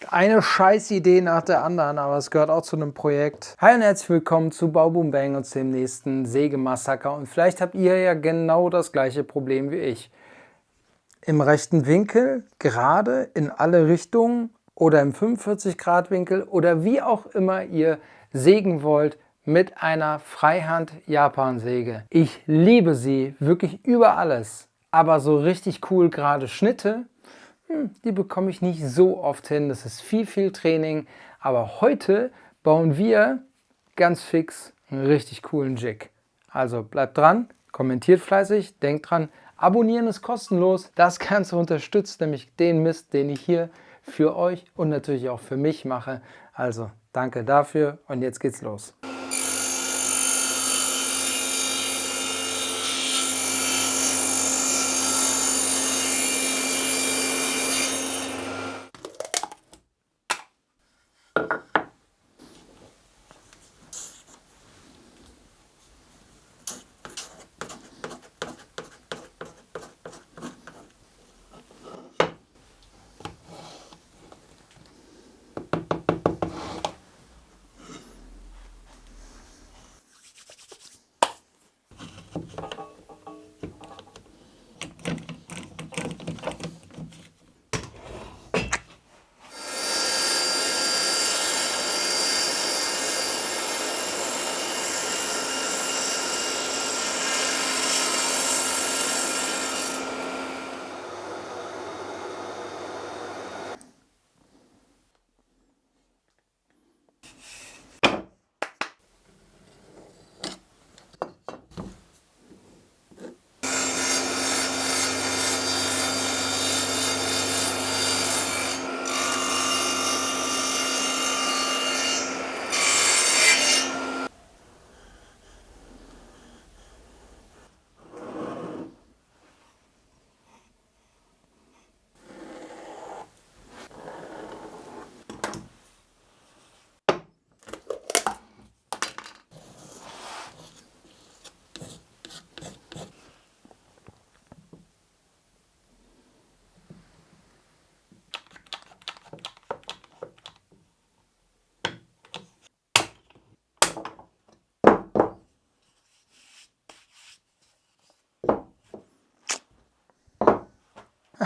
Eine Scheißidee nach der anderen, aber es gehört auch zu einem Projekt. Hi und herzlich willkommen zu Bauboom Bang und dem nächsten Sägemassaker. Und vielleicht habt ihr ja genau das gleiche Problem wie ich. Im rechten Winkel, gerade in alle Richtungen oder im 45-Grad-Winkel oder wie auch immer ihr sägen wollt mit einer Freihand-Japan-Säge. Ich liebe sie wirklich über alles, aber so richtig cool gerade Schnitte, die bekomme ich nicht so oft hin. Das ist viel Training. Aber heute bauen wir ganz fix einen richtig coolen Jig. Also bleibt dran, kommentiert fleißig, denkt dran, abonnieren ist kostenlos. Das Ganze unterstützt nämlich den Mist, den ich hier für euch und natürlich auch für mich mache. Also danke dafür und jetzt geht's los.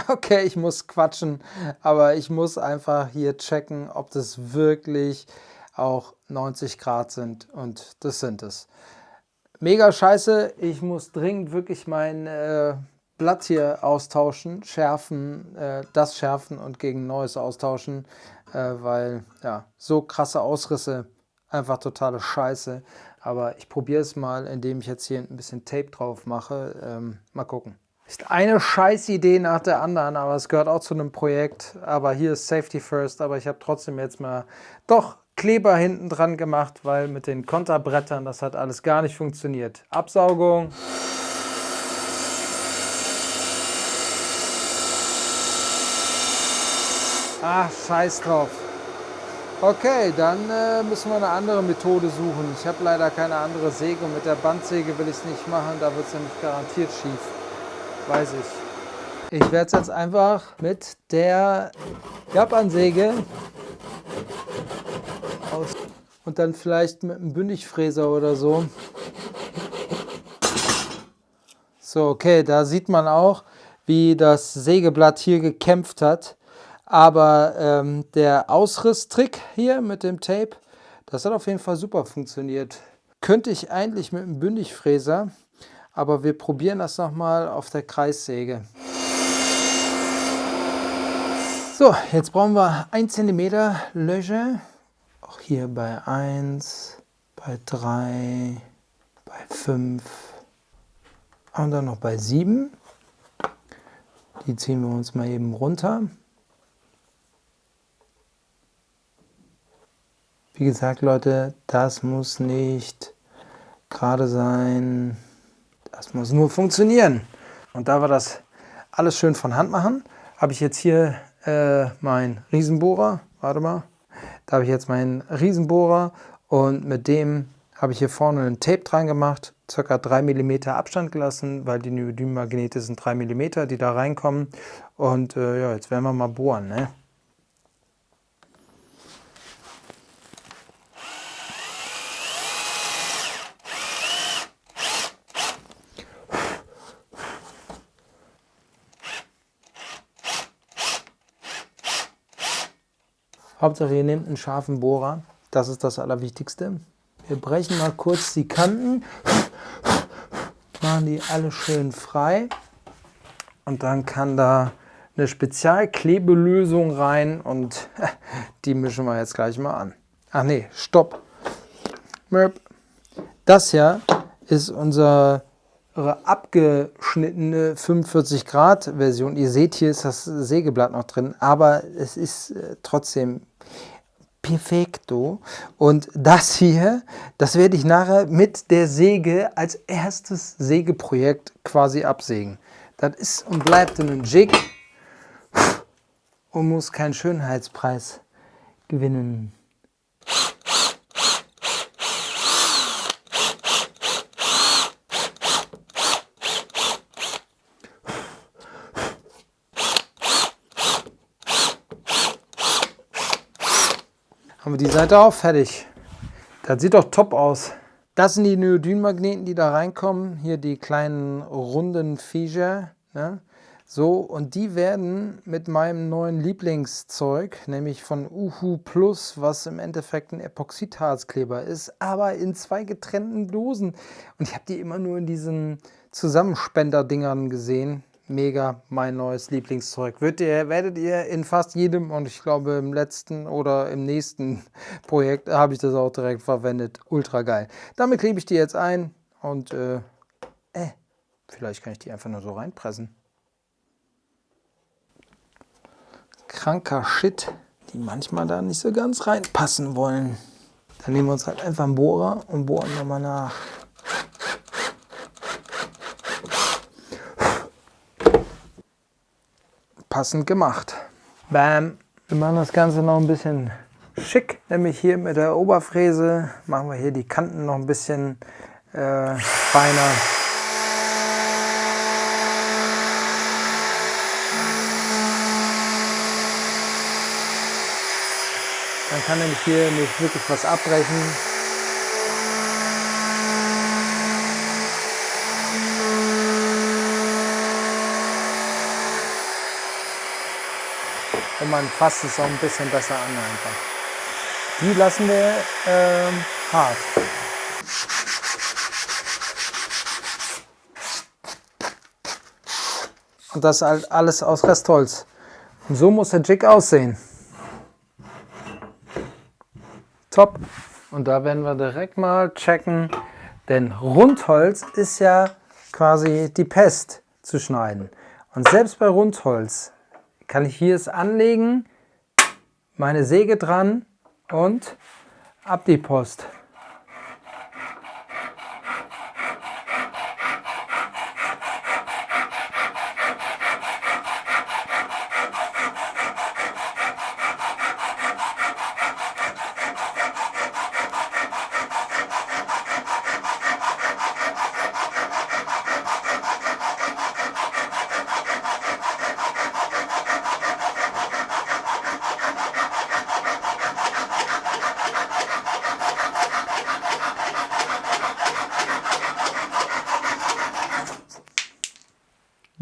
Okay, ich muss quatschen, aber ich muss einfach hier checken, ob das wirklich auch 90 Grad sind und das sind es. Mega scheiße, ich muss dringend wirklich mein Blatt hier austauschen, schärfen, das schärfen und gegen neues austauschen, weil ja, so krasse Ausrisse, einfach totale Scheiße. Aber ich probiere es mal, indem ich jetzt hier ein bisschen Tape drauf mache. Mal gucken. Ist eine Scheißidee nach der anderen, aber es gehört auch zu einem Projekt. Aber hier ist Safety First, aber ich habe trotzdem jetzt mal doch Kleber hinten dran gemacht, weil mit den Konterbrettern, das hat alles gar nicht funktioniert. Absaugung. Ach, scheiß drauf. Okay, dann müssen wir eine andere Methode suchen. Ich habe leider keine andere Säge und mit der Bandsäge will ich es nicht machen, da wird es nämlich garantiert schief. Weiß ich. Ich werde es jetzt einfach mit der Japan-Säge aus und dann vielleicht mit einem Bündigfräser oder so. So, okay, da sieht man auch, wie das Sägeblatt hier gekämpft hat. Aber der Ausrisstrick hier mit dem Tape, das hat auf jeden Fall super funktioniert. Könnte ich eigentlich mit einem Bündigfräser, aber wir probieren das nochmal auf der Kreissäge. So, jetzt brauchen wir 1 cm Löcher. Auch hier bei 1, bei 3, bei 5 und dann noch bei 7. Die ziehen wir uns mal eben runter. Wie gesagt, Leute, das muss nicht gerade sein. Das muss nur funktionieren. Und da wir das alles schön von Hand machen, habe ich jetzt hier meinen Riesenbohrer. Warte mal. Da habe ich jetzt meinen Riesenbohrer und mit dem habe ich hier vorne ein Tape dran gemacht, ca. 3 mm Abstand gelassen, weil die Neodym-Magnete sind 3 mm, die da reinkommen. Und ja, jetzt werden wir mal bohren, ne? Hauptsache ihr nehmt einen scharfen Bohrer, das ist das Allerwichtigste. Wir brechen mal kurz die Kanten, machen die alle schön frei und dann kann da eine Spezialklebelösung rein und die mischen wir jetzt gleich mal an. Ach nee, stopp. Das hier ist unsere abgeschnittene 45 Grad Version. Ihr seht, hier ist das Sägeblatt noch drin, aber es ist trotzdem perfekto. Und das hier, das werde ich nachher mit der Säge als erstes Sägeprojekt quasi absägen. Das ist und bleibt ein Jig und muss keinen Schönheitspreis gewinnen. Haben wir die Seite auch fertig. Das sieht doch top aus. Das sind die Neodynmagneten, die da reinkommen. Hier die kleinen runden Viecher. Ne? So, und die werden mit meinem neuen Lieblingszeug, nämlich von Uhu Plus, was im Endeffekt ein Epoxidharzkleber ist, aber in 2 getrennten Dosen. Und ich habe die immer nur in diesen Zusammenspender-Dingern gesehen. Mega, mein neues Lieblingszeug. Werdet ihr in fast jedem, und ich glaube im letzten oder im nächsten Projekt habe ich das auch direkt verwendet. Ultra geil. Damit klebe ich die jetzt ein und vielleicht kann ich die einfach nur so reinpressen. Kranker Shit, die manchmal da nicht so ganz reinpassen wollen. Dann nehmen wir uns halt einfach einen Bohrer und bohren nochmal nach. Passend gemacht. Bam. Wir machen das Ganze noch ein bisschen schick, nämlich hier mit der Oberfräse machen wir hier die Kanten noch ein bisschen feiner. Dann kann nämlich hier nicht wirklich was abbrechen. Und man fasst es auch ein bisschen besser an einfach. Die lassen wir hart. Und das halt alles aus Restholz. Und so muss der Jig aussehen. Top. Und da werden wir direkt mal checken, denn Rundholz ist ja quasi die Pest zu schneiden. Und selbst bei Rundholz kann ich hier es anlegen, meine Säge dran und ab die Post.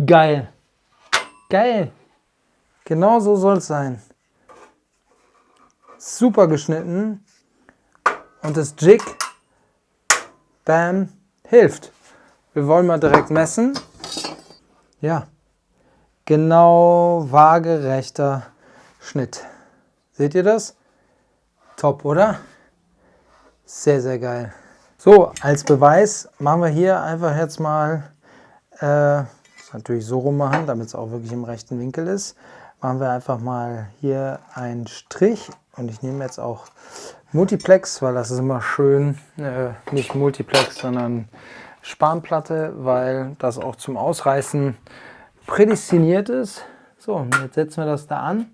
Geil. Geil. Genau so soll es sein. Super geschnitten. Und das Jig, bam, hilft. Wir wollen mal direkt messen. Ja, genau waagerechter Schnitt. Seht ihr das? Top, oder? Sehr, sehr geil. So, als Beweis machen wir hier einfach jetzt mal natürlich so rum machen, damit es auch wirklich im rechten Winkel ist. Machen wir einfach mal hier einen Strich und ich nehme jetzt auch Multiplex, weil das ist immer schön, nicht Multiplex, sondern Spanplatte, weil das auch zum Ausreißen prädestiniert ist. So, und jetzt setzen wir das da an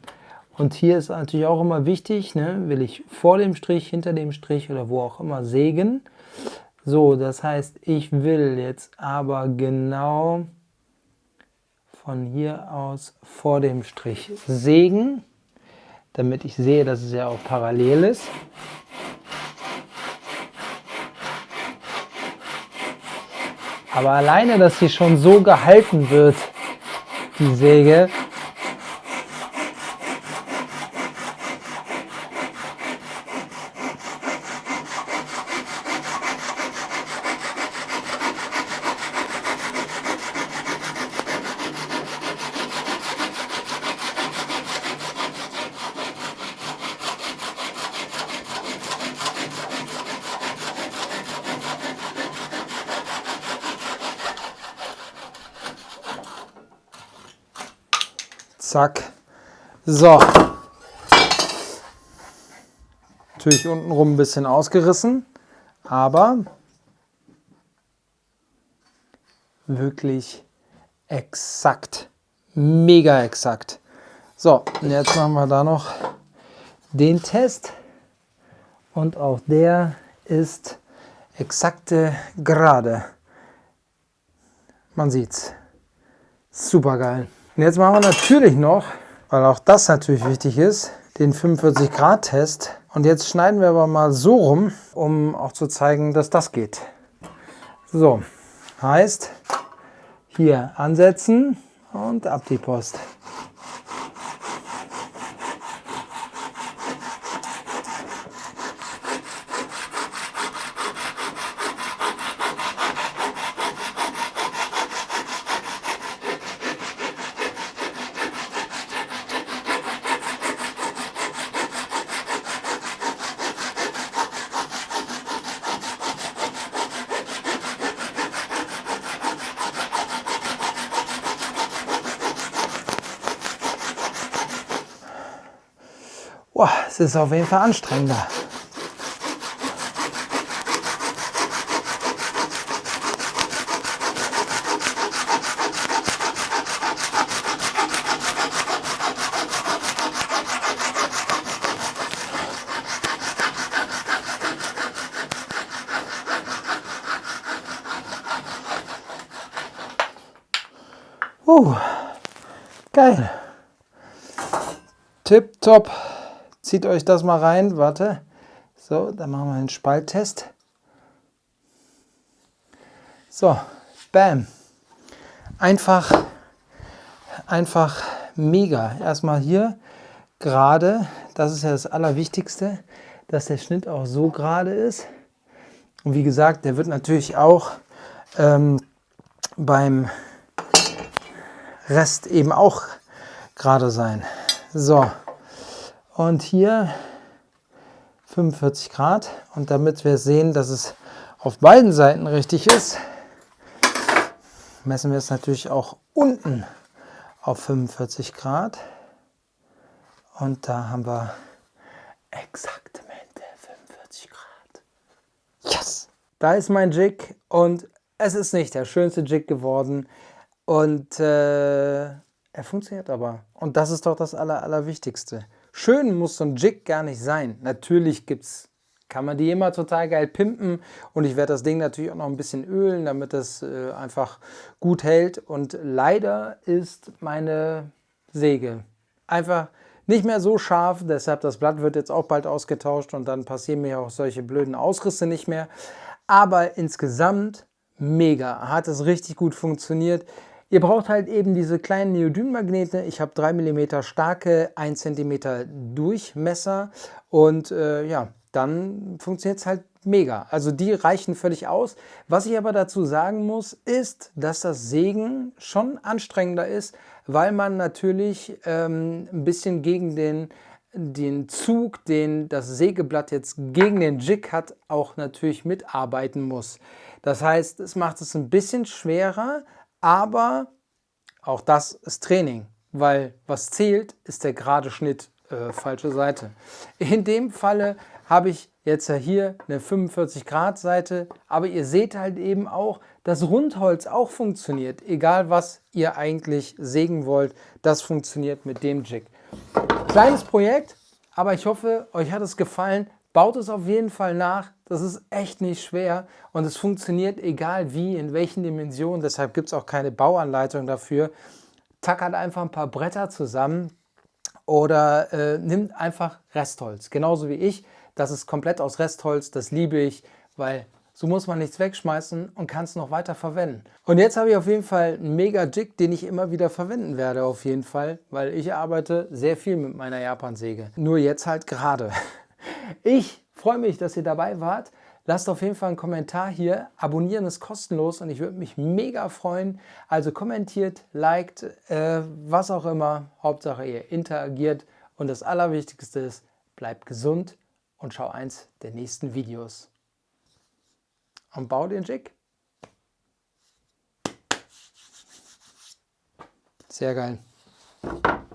und hier ist natürlich auch immer wichtig, ne, will ich vor dem Strich, hinter dem Strich oder wo auch immer sägen. So, das heißt, ich will jetzt aber genau von hier aus vor dem Strich sägen, damit ich sehe, dass es ja auch parallel ist. Aber alleine, dass sie schon so gehalten wird, die Säge, Zack. So. Natürlich untenrum ein bisschen ausgerissen, aber wirklich exakt. Mega exakt. So, und jetzt machen wir da noch den Test. Und auch der ist exakte Gerade. Man sieht's. Super geil. Und jetzt machen wir natürlich noch, weil auch das natürlich wichtig ist, den 45 Grad Test. Und jetzt schneiden wir aber mal so rum, um auch zu zeigen, dass das geht. So, heißt, hier ansetzen und ab die Post. Boah, es ist auf jeden Fall anstrengender. Geil. Tipptopp. Zieht euch das mal rein. Warte. So, dann machen wir einen Spalttest. So, bam. Einfach mega. Erstmal hier gerade. Das ist ja das Allerwichtigste, dass der Schnitt auch so gerade ist. Und wie gesagt, der wird natürlich auch beim Rest eben auch gerade sein. So, und hier 45 Grad. Und damit wir sehen, dass es auf beiden Seiten richtig ist, messen wir es natürlich auch unten auf 45 Grad. Und da haben wir exaktamente 45 Grad. Yes! Da ist mein Jig und es ist nicht der schönste Jig geworden. Und er funktioniert aber. Und das ist doch das Allerwichtigste. Schön muss so ein Jig gar nicht sein. Natürlich kann man die immer total geil pimpen. Und ich werde das Ding natürlich auch noch ein bisschen ölen, damit das einfach gut hält. Und leider ist meine Säge einfach nicht mehr so scharf. Deshalb das Blatt wird jetzt auch bald ausgetauscht. Und dann passieren mir auch solche blöden Ausrisse nicht mehr. Aber insgesamt mega. Hat es richtig gut funktioniert. Ihr braucht halt eben diese kleinen Neodynmagnete. Ich habe 3 mm starke, 1 cm Durchmesser und ja, dann funktioniert es halt mega. Also die reichen völlig aus. Was ich aber dazu sagen muss, ist, dass das Sägen schon anstrengender ist, weil man natürlich ein bisschen gegen den Zug, den das Sägeblatt jetzt gegen den Jig hat, auch natürlich mitarbeiten muss. Das heißt, es macht es ein bisschen schwerer, aber auch das ist Training, weil was zählt, ist der gerade Schnitt, falsche Seite. In dem Falle habe ich jetzt ja hier eine 45 Grad Seite, aber ihr seht halt eben auch, dass Rundholz auch funktioniert, egal was ihr eigentlich sägen wollt, das funktioniert mit dem Jig. Kleines Projekt, aber ich hoffe, euch hat es gefallen. Baut es auf jeden Fall nach. Das ist echt nicht schwer und es funktioniert egal wie, in welchen Dimensionen. Deshalb gibt es auch keine Bauanleitung dafür. Tackert einfach ein paar Bretter zusammen oder nimmt einfach Restholz. Genauso wie ich. Das ist komplett aus Restholz. Das liebe ich, weil so muss man nichts wegschmeißen und kann es noch weiter verwenden. Und jetzt habe ich auf jeden Fall einen mega Jig, den ich immer wieder verwenden werde auf jeden Fall, weil ich arbeite sehr viel mit meiner Japansäge. Nur jetzt halt gerade. Ich freue mich, dass ihr dabei wart. Lasst auf jeden Fall einen Kommentar hier. Abonnieren ist kostenlos und ich würde mich mega freuen. Also kommentiert, liked, was auch immer. Hauptsache ihr interagiert. Und das Allerwichtigste ist, bleibt gesund und schau eins der nächsten Videos. Und bau den Jig. Sehr geil.